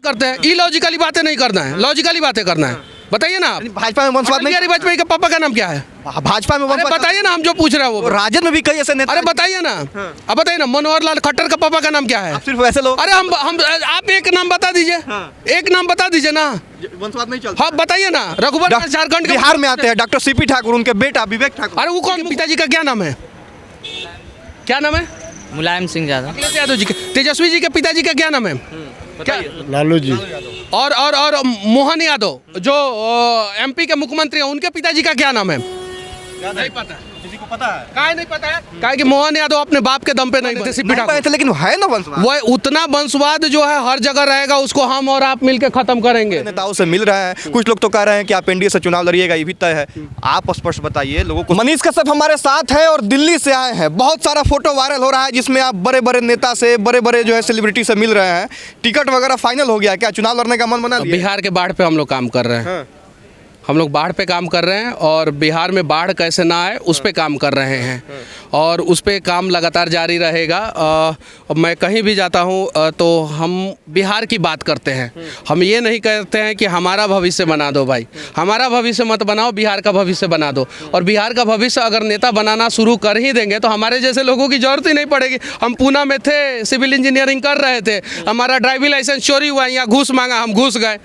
करते हैं, इलॉजिकली बातें नहीं करना है, लॉजिकली बातें करना है। बताइए ना आप, भाजपा में वंशवाद नहीं, बिहारी वाजपेयी के पापा का नाम क्या है? भाजपा में अरे वंशवाद बताइए ना, हम जो पूछ रहे हैं वो। राजद में भी कई ऐसे नेता। अरे बताइए ना, अब बताइए ना, मनोहर लाल खट्टर का पापा का नाम क्या है? आप सिर्फ वैसे लोग। अरे हम आप एक नाम बता दीजिए, एक नाम बता दीजिए ना। वंशवाद नहीं चलता। हाँ बताइए ना, रघुवर दास झारखंड के बिहार में आते हैं डॉक्टर सीपी ठाकुर, उनके बेटा विवेक ठाकुर। अरे वो कौन, पिताजी का क्या नाम है? क्या नाम है? मुलायम सिंह यादव। अखिलेश यादव जी के, तेजस्वी जी के पिताजी का क्या नाम है? क्या? लालू जी। और मोहन यादव जो एमपी के मुख्यमंत्री हैं, उनके पिताजी का क्या नाम है? नहीं पता। किसी को पता है? काहे नहीं पता है? काहे कि मोहन यादव अपने बाप के दम पे नहीं थे, सीपी ठाकुर। थे, लेकिन है ना वंशवाद। वो उतना वंशवाद जो है हर जगह रहेगा, उसको हम और आप मिलकर खत्म करेंगे। नेताओं से मिल रहा है, कुछ लोग तो कह रहे हैं कि आप एनडीए से चुनाव लड़िएगा, ये भी तय है। आप स्पष्ट बताइए लोगों को। मनीष कश्यप हमारे साथ है और दिल्ली से आए हैं। बहुत सारा फोटो वायरल हो रहा है जिसमें आप बड़े बड़े नेता से, बड़े बड़े जो है सेलिब्रिटी से मिल रहे हैं। टिकट वगैरह फाइनल हो गया क्या? चुनाव लड़ने का मन बना लिया? बिहार के बाढ़ पे हम लोग काम कर रहे हैं। हम लोग बाढ़ पे काम कर रहे हैं और बिहार में बाढ़ कैसे ना आए उस पे काम कर रहे हैं और उस पे काम लगातार जारी रहेगा। मैं कहीं भी जाता हूँ तो हम बिहार की बात करते हैं। हम ये नहीं कहते हैं कि हमारा भविष्य बना दो भाई, हमारा भविष्य मत बनाओ, बिहार का भविष्य बना दो। और बिहार का भविष्य अगर नेता बनाना शुरू कर ही देंगे तो हमारे जैसे लोगों की जरूरत ही नहीं पड़ेगी। हम पूना में थे, सिविल इंजीनियरिंग कर रहे थे, हमारा ड्राइविंग लाइसेंस चोरी हुआ, यहाँ घूस मांगा, हम घुस गए।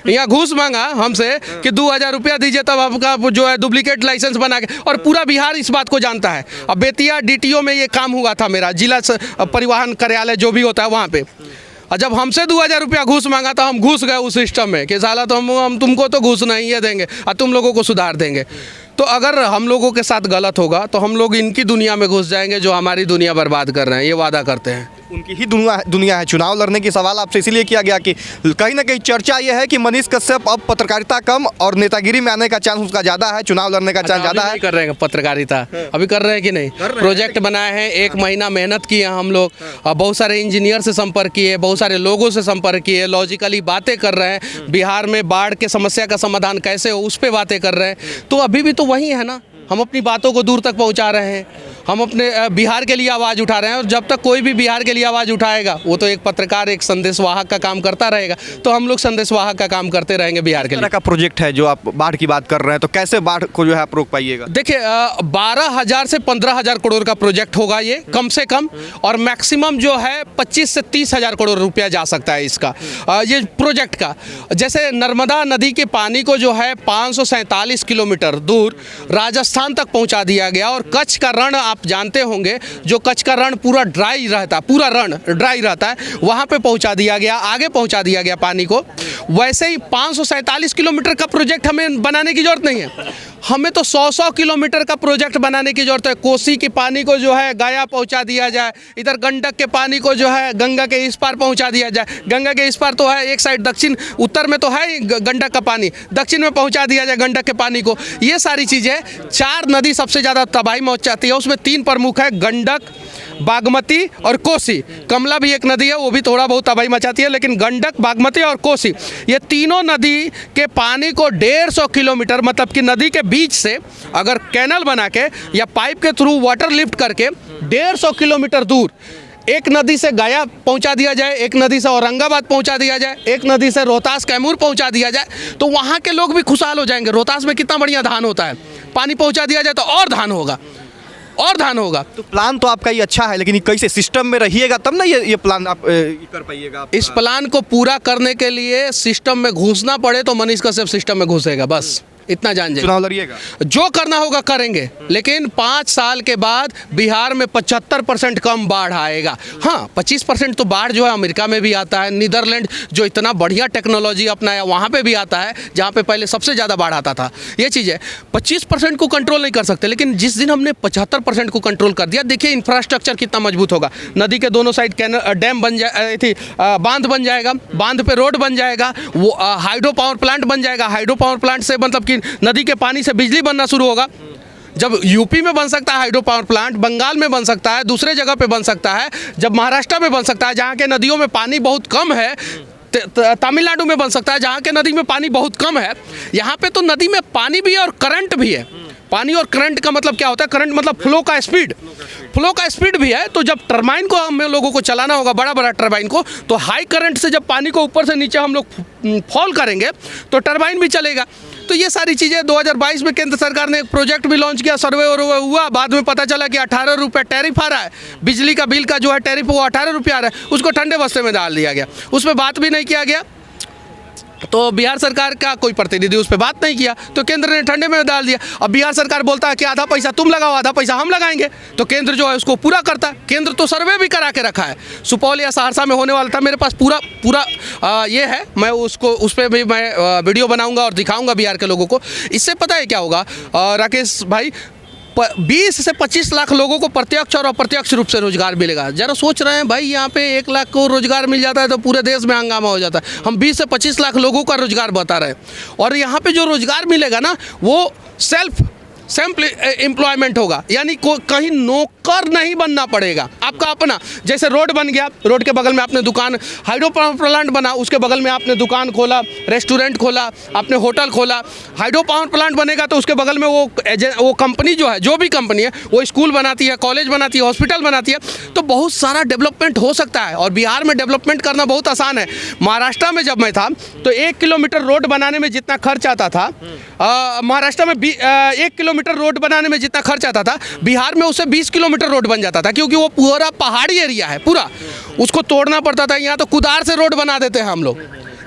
यहाँ घूस मांगा हमसे कि 2000 रुपया दीजिए तब आपका जो है डुप्लीकेट लाइसेंस बना के, और पूरा बिहार इस बात को जानता है। अब बेतिया डीटीओ में ये काम हुआ था, मेरा जिला परिवहन कार्यालय जो भी होता है वहाँ पे, और जब हमसे 2000 रुपया घूस मांगा तो हम घुस गए उस सिस्टम में कि साला तो हम तुमको तो घूस नहीं ये देंगे और तुम लोगों को सुधार देंगे। तो अगर हम लोगों के साथ गलत होगा तो हम लोग इनकी दुनिया में घुस जाएंगे जो हमारी दुनिया बर्बाद कर रहे हैं, ये वादा करते हैं। उनकी ही दुनिया है। चुनाव लड़ने की सवाल आपसे इसीलिए किया गया कि कहीं ना कहीं चर्चा यह है कि मनीष कश्यप अब पत्रकारिता कम और नेतागिरी में आने का चांस उसका ज़्यादा है, चुनाव लड़ने का चांस ज़्यादा है। कर रहे हैं पत्रकारिता, अभी कर रहे हैं कि नहीं? प्रोजेक्ट बनाए हैं, 1 महीना मेहनत की है हम लोग, बहुत सारे इंजीनियर से संपर्क किए, बहुत सारे लोगों से संपर्क किए, लॉजिकली बातें कर रहे हैं। बिहार में बाढ़ के समस्या का समाधान कैसे हो उस पर बातें कर रहे हैं। तो अभी भी तो वही है ना, हम अपनी बातों को दूर तक पहुंचा रहे हैं, हम अपने बिहार के लिए आवाज़ उठा रहे हैं। और जब तक कोई भी बिहार के लिए आवाज़ उठाएगा वो तो एक पत्रकार, एक संदेशवाहक का काम करता रहेगा, तो हम लोग संदेशवाहक का काम करते रहेंगे बिहार के लिए। का प्रोजेक्ट है जो आप बाढ़ की बात कर रहे हैं, तो कैसे बाढ़ को जो है आप रोक पाइएगा? देखिए 12,000 से 15,000 करोड़ का प्रोजेक्ट होगा ये कम से कम, और मैक्सिमम जो है 25 से 30,000 करोड़ रुपया जा सकता है इसका, ये प्रोजेक्ट का। जैसे नर्मदा नदी के पानी को जो है 547 किलोमीटर दूर राजस्थान तक पहुंचा दिया गया, और कच्छ का रण आप जानते होंगे, जो कच्छ का रण पूरा ड्राई रहता है, पूरा रण ड्राई रहता है, वहाँ पे पहुंचा दिया गया, आगे पहुंचा दिया गया पानी को। वैसे ही 547 किलोमीटर का प्रोजेक्ट हमें बनाने की जरूरत नहीं है, हमें तो 100 किलोमीटर का प्रोजेक्ट बनाने की जरूरत है। कोसी के पानी को जो है गया पहुंचा दिया जाए, इधर गंडक के पानी को जो है गंगा के इस पार पहुंचा दिया जाए। गंगा के इस पार तो है, एक साइड दक्षिण उत्तर में तो है गंडक का पानी, दक्षिण में पहुंचा दिया जाए गंडक के पानी को। ये सारी चीज़ें, 4 नदी सबसे ज़्यादा तबाही मचाती है, उसमें 3 प्रमुख है, गंडक, बागमती और कोसी। कमला भी एक नदी है, वो भी थोड़ा बहुत तबाही मचाती है, लेकिन गंडक, बागमती और कोसी, ये तीनों नदी के पानी को 150 किलोमीटर, मतलब कि नदी के बीच से अगर कैनल बना के या पाइप के थ्रू वाटर लिफ्ट करके 150 किलोमीटर दूर एक नदी से गया पहुंचा दिया जाए, एक नदी से औरंगाबाद पहुंचा दिया जाए, एक नदी से रोहतास कैमूर पहुंचा दिया जाए, तो वहाँ के लोग भी खुशहाल हो जाएंगे। रोहतास में कितना बढ़िया धान होता है, पानी पहुंचा दिया जाए तो और धान होगा, और धान होगा। तो प्लान तो आपका ये अच्छा है, लेकिन कैसे सिस्टम में रहिएगा तब ना ये प्लान आप कर पाइएगा? इस प्लान को पूरा करने के लिए सिस्टम में घुसना पड़े तो मनीष कश्यप सिस्टम में घुसेगा, बस इतना जान जाइए। चुनाव लड़िएगा, जो करना होगा करेंगे, लेकिन 5 साल के बाद बिहार में 75% कम बाढ़ आएगा। हाँ, 25% तो बाढ़ जो है अमेरिका में भी आता है, नीदरलैंड जो इतना बढ़िया टेक्नोलॉजी अपनाया वहाँ पे भी आता है, जहाँ पे पहले सबसे ज़्यादा बाढ़ आता था। ये चीज़ है, 25% को कंट्रोल नहीं कर सकते, लेकिन जिस दिन हमने 75% को कंट्रोल कर दिया, देखिए इंफ्रास्ट्रक्चर कितना मजबूत होगा। नदी के दोनों साइड डैम बन जाए, बांध बन जाएगा, बांध पे रोड बन जाएगा, वो हाइड्रो पावर प्लांट बन जाएगा। हाइड्रो पावर प्लांट से मतलब कि नदी के पानी से बिजली बनना शुरू होगा। जब यूपी में बन सकता है हाइड्रो पावर प्लांट, बंगाल में बन सकता है, दूसरे जगह पे बन सकता है, जब महाराष्ट्र में बन सकता है जहाँ के नदियों में पानी बहुत कम है, तमिलनाडु में बन सकता है जहाँ के नदी में पानी बहुत कम है, यहाँ पे तो नदी में पानी भी है और करंट भी है। पानी और करंट का मतलब क्या होता है? करंट मतलब फ्लो का स्पीड, फ्लो का स्पीड भी है, तो जब टरबाइन को हम लोगों को चलाना होगा, बड़ा बड़ा टरबाइन को, तो हाई करंट से जब पानी को ऊपर से नीचे हम लोग फॉल करेंगे तो टरबाइन भी चलेगा। तो ये सारी चीज़ें 2022 में केंद्र सरकार ने एक प्रोजेक्ट भी लॉन्च किया, सर्वे हुआ, बाद में पता चला कि 18 रुपये टैरिफ आ रहा है, बिजली का बिल का जो है टैरिफ वो 18 रुपये आ रहा है, उसको ठंडे बस्ते में डाल दिया गया, उस पर बात भी नहीं किया गया। तो बिहार सरकार का कोई प्रतिनिधि उस पर बात नहीं किया, तो केंद्र ने ठंडे में डाल दिया। अब बिहार सरकार बोलता है कि आधा पैसा तुम लगाओ, आधा पैसा हम लगाएंगे, तो केंद्र जो है उसको पूरा करता है। केंद्र तो सर्वे भी करा के रखा है, सुपौल या सहरसा में होने वाला था, मेरे पास पूरा ये है, मैं उसको उस पर भी मैं वीडियो बनाऊंगा और दिखाऊंगा बिहार के लोगों को। इससे पता है क्या होगा राकेश भाई, 20 से 25 लाख लोगों को प्रत्यक्ष और अप्रत्यक्ष रूप से रोजगार मिलेगा। जरा सोच रहे हैं भाई, यहाँ पे 1 लाख को रोजगार मिल जाता है तो पूरे देश में हंगामा हो जाता है। हम 20 से 25 लाख लोगों का रोजगार बता रहे हैं, और यहाँ पे जो रोजगार मिलेगा ना वो सेल्फ एम्प्लॉयमेंट होगा, यानी कहीं नौकर नहीं बनना पड़ेगा, आपका अपना। जैसे रोड बन गया, रोड के बगल में आपने दुकान, हाइड्रो पावर प्लांट बना, उसके बगल में आपने दुकान खोला, रेस्टोरेंट खोला, आपने होटल खोला। हाइड्रो पावर प्लांट बनेगा तो उसके बगल में वो कंपनी जो है, जो भी कंपनी है, वो स्कूल बनाती है, कॉलेज बनाती है, हॉस्पिटल बनाती है, तो बहुत सारा डेवलपमेंट हो सकता है। और बिहार में डेवलपमेंट करना बहुत आसान है। महाराष्ट्र में जब मैं था तो 1 किलोमीटर रोड बनाने में जितना खर्च आता था, महाराष्ट्र में 1 किलोमीटर रोड बनाने में जितना खर्च आता था, बिहार में उससे 20 किलोमीटर रोड बन जाता था, क्योंकि वो पूरा पहाड़ी एरिया है, पूरा उसको तोड़ना पड़ता था। यहाँ तो कुदार से रोड बना देते हैं हम लोग।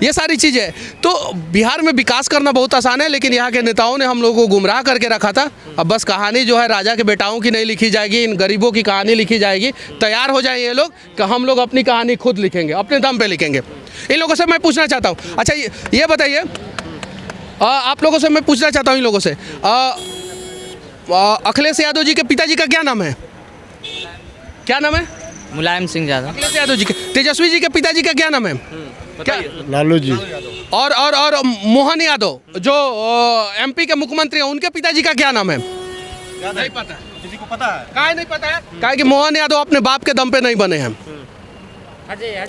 ये सारी चीज़ें, तो बिहार में विकास करना बहुत आसान है, लेकिन यहाँ के नेताओं ने हम लोगों को गुमराह करके रखा था। अब बस कहानी जो है राजा के बेटाओं की नहीं लिखी जाएगी, इन गरीबों की कहानी लिखी जाएगी। तैयार हो जाए ये लोग कि हम लोग अपनी कहानी खुद लिखेंगे, अपने दम पे लिखेंगे। इन लोगों से मैं पूछना चाहता हूँ, अच्छा ये बताइए, आप लोगों से मैं पूछना चाहता हूँ, इन लोगों से, अखिलेश यादव जी के पिताजी का क्या नाम है? क्या नाम है? मुलायम सिंह यादव। अखिलेश यादव जी के, तेजस्वी जी के पिताजी का क्या नाम है? क्या? लालू जी। और मोहन यादव जो एमपी के मुख्यमंत्री हैं, उनके पिताजी का क्या नाम है? नहीं पता। किसी को पता है? काहे नहीं पता है? काहे कि मोहन यादव अपने बाप के दम पे नहीं बने हैं,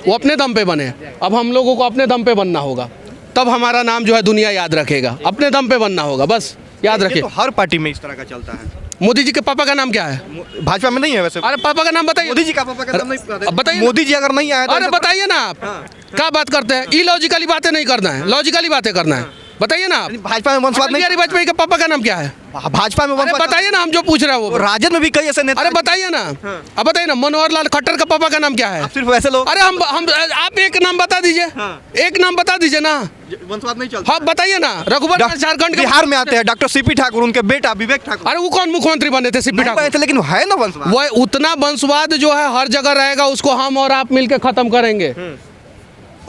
वो अपने दम पे बने हैं। अब हम लोगों को अपने दम पे बनना होगा, तब हमारा नाम जो है दुनिया याद रखेगा। अपने दम पे बनना होगा, बस याद रखिए। तो हर पार्टी में इस तरह का चलता है। मोदी जी के पापा का नाम क्या है? भाजपा में नहीं है वैसे। अरे पापा का नाम बताइए। मोदी जी का पापा का नाम नहीं पता। अब बताइए ना। मोदी जी अगर नहीं आए तो अरे बताइए ना आप, क्या बात करते हैं? इलॉजिकली बातें नहीं करना है, लॉजिकली बातें करना है। बताइए ना आप, भाजपा में वंशवाद नहीं। बिहारी वाजपेयी के पापा का नाम क्या है? भाजपा में अरे वंशवाद बताइए ना, हम जो पूछ रहे हैं वो। राजद में भी कई ऐसे नेता। अरे बताइए ना, अब बताइए ना, मनोहर लाल खट्टर का पापा का नाम क्या है? आप सिर्फ वैसे लोग। अरे हम आप एक नाम बता दीजिए, एक नाम बता दीजिए ना। वंशवाद नहीं चलता। हाँ बताइए ना। रघुवर दास झारखंड के बिहार में आते हैं डॉक्टर सीपी ठाकुर, उनके बेटा विवेक ठाकुर। अरे वो कौन मुख्यमंत्री बने थे? सीपी ठाकुर। थे, लेकिन है ना वंशवाद। वो उतना वंशवाद जो है हर जगह रहेगा, उसको हम और आप मिलकर खत्म करेंगे।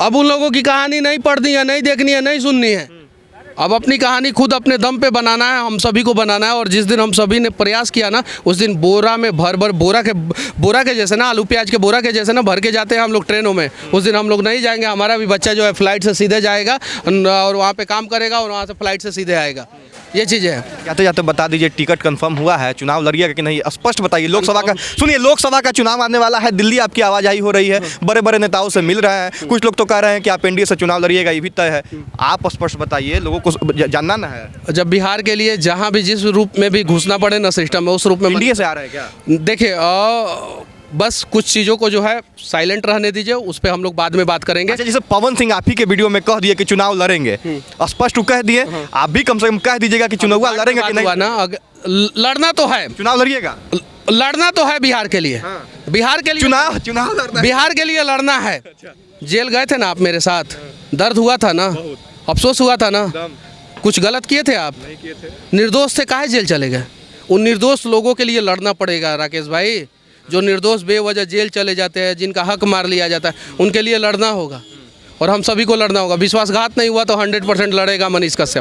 अब उन लोगों की कहानी नहीं पढ़नी है, नहीं देखनी है, नहीं सुननी है। अब अपनी कहानी खुद अपने दम पे बनाना है, हम सभी को बनाना है। और जिस दिन हम सभी ने प्रयास किया ना, उस दिन बोरा में भर बोरा के जैसे ना, आलू प्याज के बोरा के जैसे ना भर के जाते हैं हम लोग ट्रेनों में, उस दिन हम लोग नहीं जाएंगे। हमारा भी बच्चा जो है फ्लाइट से सीधे जाएगा और वहाँ पे काम करेगा, और वहाँ से फ्लाइट से सीधे आएगा। ये चीज़ें हैं। जाते जाते बता दीजिए, टिकट कंफर्म हुआ है? चुनाव लड़िएगा कि नहीं? स्पष्ट बताइए। लोकसभा का सुनिए, लोकसभा का चुनाव आने वाला है, दिल्ली आपकी आवाजाही हो रही है, बड़े बड़े नेताओं से मिल रहे हैं। कुछ लोग तो कह रहे हैं कि आप एनडीए से चुनाव लड़िएगा, ये भी तय है। आप स्पष्ट बताइए, लोगों को जानना ना है। जब बिहार के लिए जहाँ भी जिस रूप में भी घुसना पड़े ना सिस्टम में, उस रूप में एनडीए से आ रहे हैं क्या? देखिए, बस कुछ चीज़ों को जो है साइलेंट रहने दीजिए, उस पर हम लोग बाद में बात करेंगे। अच्छा, जैसे पवन सिंह आप ही के वीडियो में कह दिए कि चुनाव लड़ेंगे, स्पष्ट कह दिए, आप भी कम से कम कह दीजिएगा कि चुनाव लड़ेंगे कि नहीं? ना लड़ना तो है, चुनाव लड़िएगा। लड़ना तो है बिहार के लिए। बिहार के लिए चुनाव लड़ना है। बिहार के लिए लड़ना है। जेल गए थे ना आप मेरे साथ, दर्द हुआ था ना, अफसोस हुआ था ना, कुछ गलत किए थे आप? नहीं किए थे। निर्दोष थे, काहे जेल चले गए? उन निर्दोष लोगों के लिए लड़ना पड़ेगा राकेश भाई। जो निर्दोष बेवजह जेल चले जाते हैं, जिनका हक मार लिया जाता है, उनके लिए लड़ना होगा, और हम सभी को लड़ना होगा। विश्वासघात नहीं हुआ तो 100% लड़ेगा मनीष कश्यप।